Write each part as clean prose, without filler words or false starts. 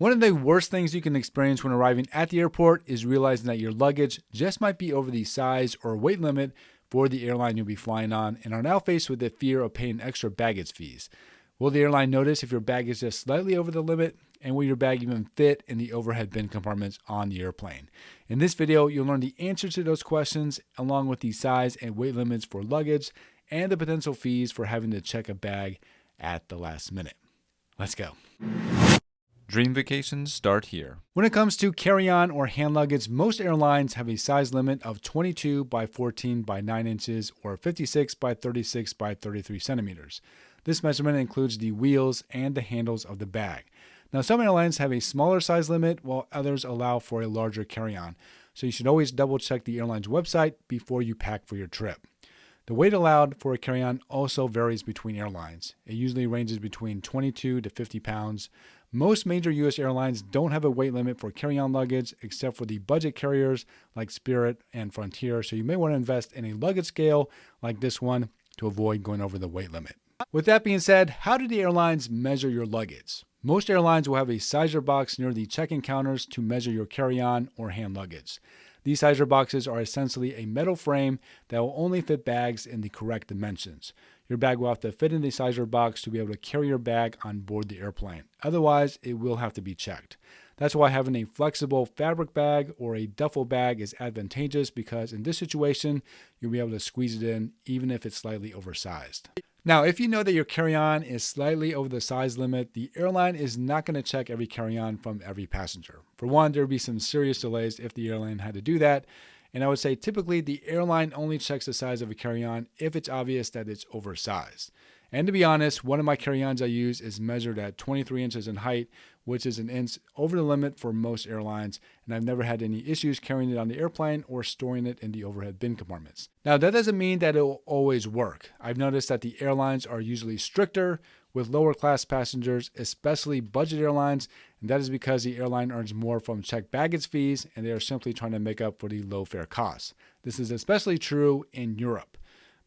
One of the worst things you can experience when arriving at the airport is realizing that your luggage just might be over the size or weight limit for the airline you'll be flying on and are now faced with the fear of paying extra baggage fees. Will the airline notice if your bag is just slightly over the limit? And will your bag even fit in the overhead bin compartments on the airplane? In this video, you'll learn the answer to those questions along with the size and weight limits for luggage and the potential fees for having to check a bag at the last minute. Let's go. Dream vacations start here. When it comes to carry-on or hand luggage, most airlines have a size limit of 22 by 14 by 9 inches or 56 by 36 by 33 centimeters. This measurement includes the wheels and the handles of the bag. Now, some airlines have a smaller size limit while others allow for a larger carry-on, so you should always double check the airline's website before you pack for your trip. The weight allowed for a carry-on also varies between airlines. It usually ranges between 22 to 50 pounds. Most major U.S. airlines don't have a weight limit for carry-on luggage except for the budget carriers like Spirit and Frontier, so you may want to invest in a luggage scale like this one to avoid going over the weight limit. With that being said, how do the airlines measure your luggage? Most airlines will have a sizer box near the check-in counters to measure your carry-on or hand luggage. These sizer boxes are essentially a metal frame that will only fit bags in the correct dimensions. Your bag will have to fit in the sizer box to be able to carry your bag on board the airplane. Otherwise, it will have to be checked. That's why having a flexible fabric bag or a duffel bag is advantageous because in this situation, you'll be able to squeeze it in even if it's slightly oversized. Now, if you know that your carry-on is slightly over the size limit, the airline is not going to check every carry-on from every passenger. For one, there would be some serious delays if the airline had to do that. And I would say typically the airline only checks the size of a carry-on if it's obvious that it's oversized. And to be honest, one of my carry-ons I use is measured at 23 inches in height, which is an inch over the limit for most airlines, and I've never had any issues carrying it on the airplane or storing it in the overhead bin compartments. Now, that doesn't mean that it will always work. I've noticed that the airlines are usually stricter with lower class passengers, especially budget airlines, and that is because the airline earns more from checked baggage fees, and they are simply trying to make up for the low fare costs. This is especially true in Europe.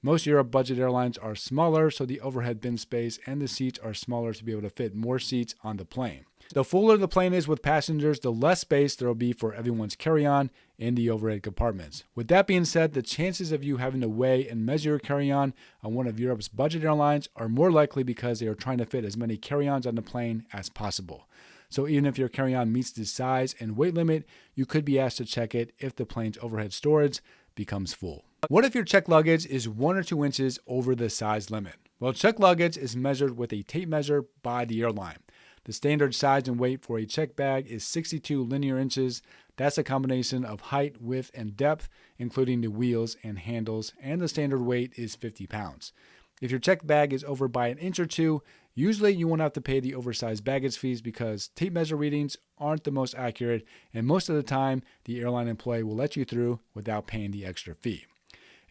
Most Europe budget airlines are smaller, so the overhead bin space and the seats are smaller to be able to fit more seats on the plane. The fuller the plane is with passengers, the less space there will be for everyone's carry-on in the overhead compartments. With that being said, the chances of you having to weigh and measure your carry-on on one of Europe's budget airlines are more likely because they are trying to fit as many carry-ons on the plane as possible. So even if your carry-on meets the size and weight limit, you could be asked to check it if the plane's overhead storage becomes full. What if your checked luggage is 1 or 2 inches over the size limit? Well, checked luggage is measured with a tape measure by the airline. The standard size and weight for a checked bag is 62 linear inches. That's a combination of height, width, and depth, including the wheels and handles, and the standard weight is 50 pounds. If your checked bag is over by an inch or two, usually you won't have to pay the oversized baggage fees because tape measure readings aren't the most accurate, and most of the time, the airline employee will let you through without paying the extra fee.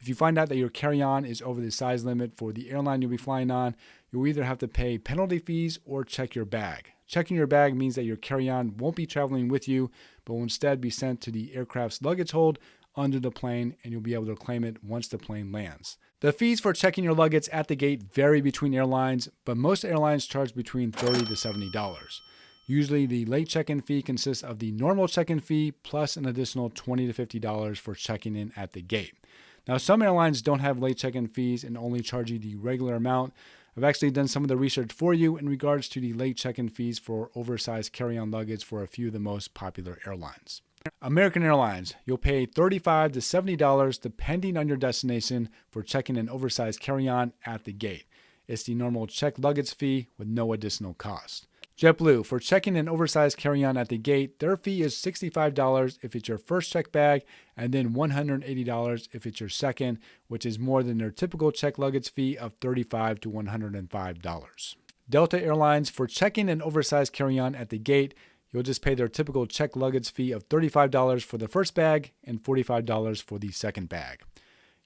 If you find out that your carry-on is over the size limit for the airline you'll be flying on, you'll either have to pay penalty fees or check your bag. Checking your bag means that your carry-on won't be traveling with you, but will instead be sent to the aircraft's luggage hold under the plane, and you'll be able to claim it once the plane lands. The fees for checking your luggage at the gate vary between airlines, but most airlines charge between $30 to $70. Usually the late check-in fee consists of the normal check-in fee plus an additional $20 to $50 for checking in at the gate. Now, some airlines don't have late check-in fees and only charge you the regular amount. I've actually done some of the research for you in regards to the late check-in fees for oversized carry-on luggage for a few of the most popular airlines. American Airlines, you'll pay $35 to $70 depending on your destination for checking an oversized carry-on at the gate. It's the normal checked luggage fee with no additional cost. JetBlue, for checking an oversized carry-on at the gate, their fee is $65 if it's your first checked bag and then $180 if it's your second, which is more than their typical checked luggage fee of $35 to $105. Delta Airlines, for checking an oversized carry-on at the gate, you'll just pay their typical checked luggage fee of $35 for the first bag and $45 for the second bag.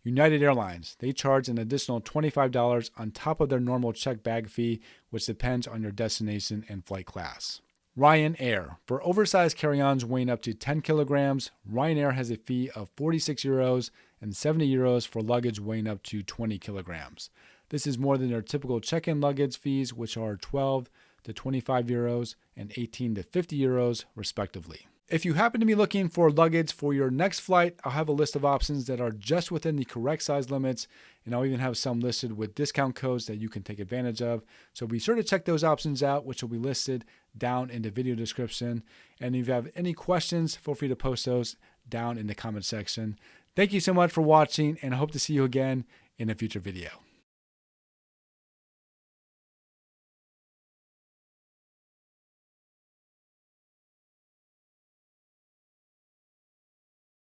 United Airlines, they charge an additional $25 on top of their normal checked bag fee, which depends on your destination and flight class. Ryanair, for oversized carry-ons weighing up to 10 kilograms, Ryanair has a fee of 46 euros and 70 euros for luggage weighing up to 20 kilograms. This is more than their typical check-in luggage fees, which are 12 to 25 euros and 18 to 50 euros, respectively. If you happen to be looking for luggage for your next flight, I'll have a list of options that are just within the correct size limits, and I'll even have some listed with discount codes that you can take advantage of. So be sure to check those options out, which will be listed down in the video description. And if you have any questions, feel free to post those down in the comment section. Thank you so much for watching, and I hope to see you again in a future video.